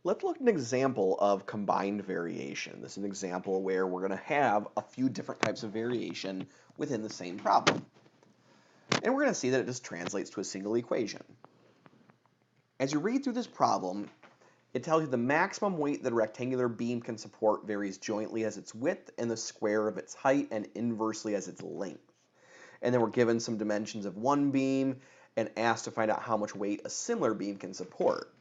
Let's look at an example of combined variation. This is an example where we're going to have a few different types of variation within the same problem. And we're going to see that it just translates to a single equation. As you read through this problem, it tells you the maximum weight that a rectangular beam can support varies jointly as its width and the square of its height and inversely as its length. And then we're given some dimensions of one beam and asked to find out how much weight a similar beam can support.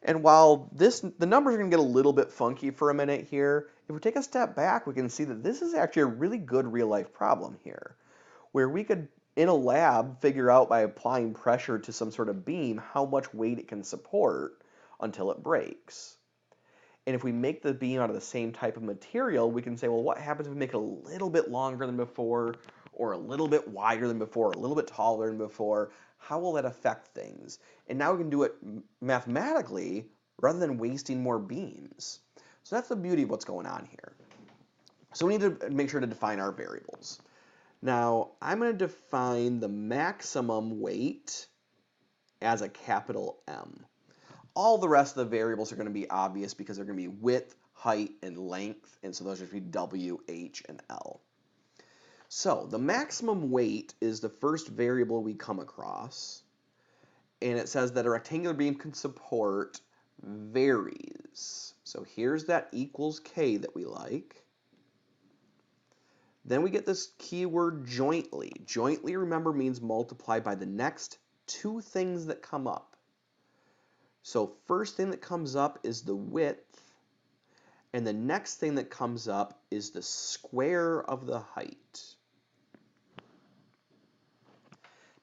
And while the numbers are going to get a little bit funky for a minute here, if we take a step back, we can see that this is actually a really good real-life problem here, where we could, in a lab, figure out by applying pressure to some sort of beam how much weight it can support until it breaks. And if we make the beam out of the same type of material, we can say, well, what happens if we make it a little bit longer than before, or a little bit wider than before, a little bit taller than before? How will that affect things? And now we can do it mathematically rather than wasting more beams. So that's the beauty of what's going on here. So we need to make sure to define our variables. Now, I'm going to define the maximum weight as a capital M. All the rest of the variables are going to be obvious because they're going to be width, height, and length, and so those are going to be W, H, and L. So the maximum weight is the first variable we come across, and it says that a rectangular beam can support varies. So here's that equals K that we like. Then we get this keyword jointly. Jointly, remember, means multiply by the next two things that come up. So first thing that comes up is the width, and the next thing that comes up is the square of the height.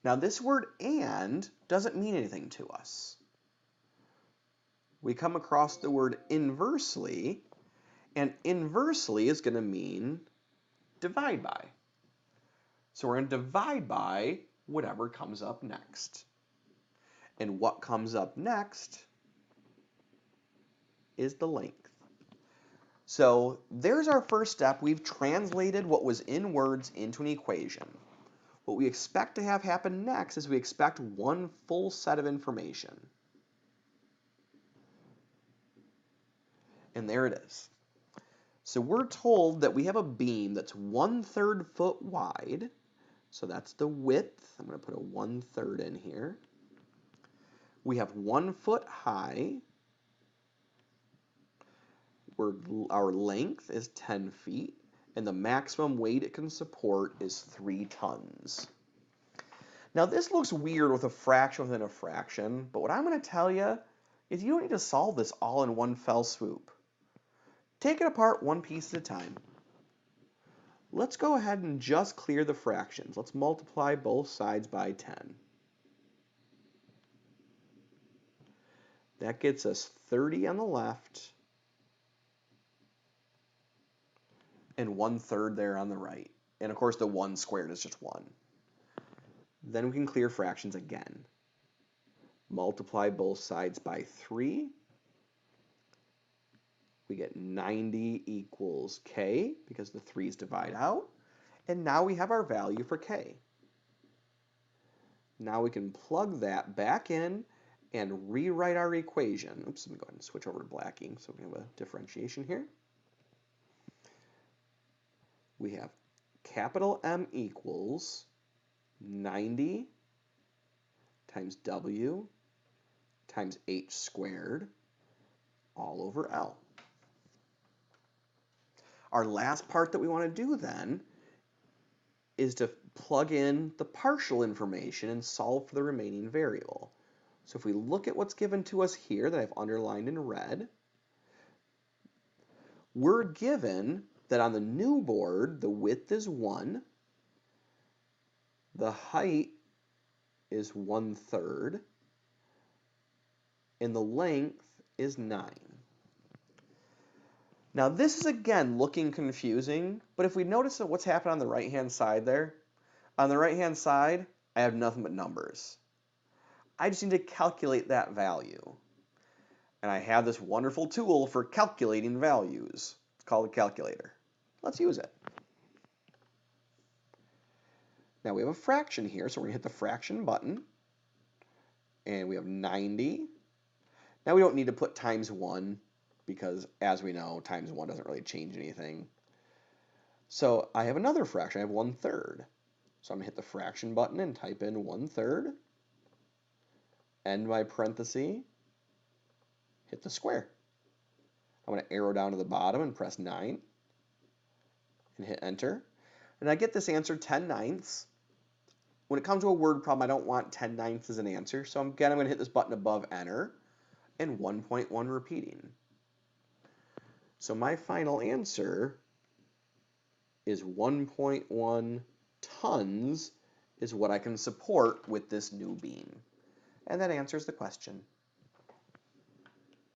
Now this word and doesn't mean anything to us. We come across the word inversely, and inversely is going to mean divide by. So we're going to divide by whatever comes up next. And what comes up next is the length. So there's our first step. We've translated what was in words into an equation. What we expect to have happen next is we expect one full set of information. And there it is. So we're told that we have a beam that's 1/3 foot wide. So that's the width. I'm going to put a 1/3 in here. We have 1 foot high. Our length is 10 feet. And the maximum weight it can support is 3 tons. Now this looks weird with a fraction within a fraction, but what I'm going to tell you is you don't need to solve this all in one fell swoop. Take it apart one piece at a time. Let's go ahead and just clear the fractions. Let's multiply both sides by 10. That gets us 30 on the left and 1/3 there on the right. And of course the 1 squared is just 1. Then we can clear fractions again. Multiply both sides by 3. We get 90 equals K because the 3's divide out. And now we have our value for K. Now we can plug that back in and rewrite our equation. Oops, let me go ahead and switch over to black ink so we have a differentiation here. We have capital M equals 90 times W times H squared all over L. Our last part that we want to do then is to plug in the partial information and solve for the remaining variable. So if we look at what's given to us here that I've underlined in red, we're given that on the new board, the width is 1, the height is 1/3, and the length is 9. Now this is again looking confusing, but if we notice that what's happened on the right-hand side there, on the right-hand side, I have nothing but numbers. I just need to calculate that value. And I have this wonderful tool for calculating values. It's called a calculator. Let's use it. Now we have a fraction here, so we're going to hit the fraction button. And we have 90 Now we don't need to put times 1 because, as we know, times 1 doesn't really change anything. So I have another fraction. I have 1/3. So I'm going to hit the fraction button and type in 1/3, end my parenthesis, hit the square. I'm going to arrow down to the bottom and press 9 and hit enter. And I get this answer 10/9. When it comes to a word problem, I don't want 10/9 as an answer. So again, I'm going to hit this button above enter and 1.1 repeating. So my final answer is 1.1 tons is what I can support with this new beam. And that answers the question.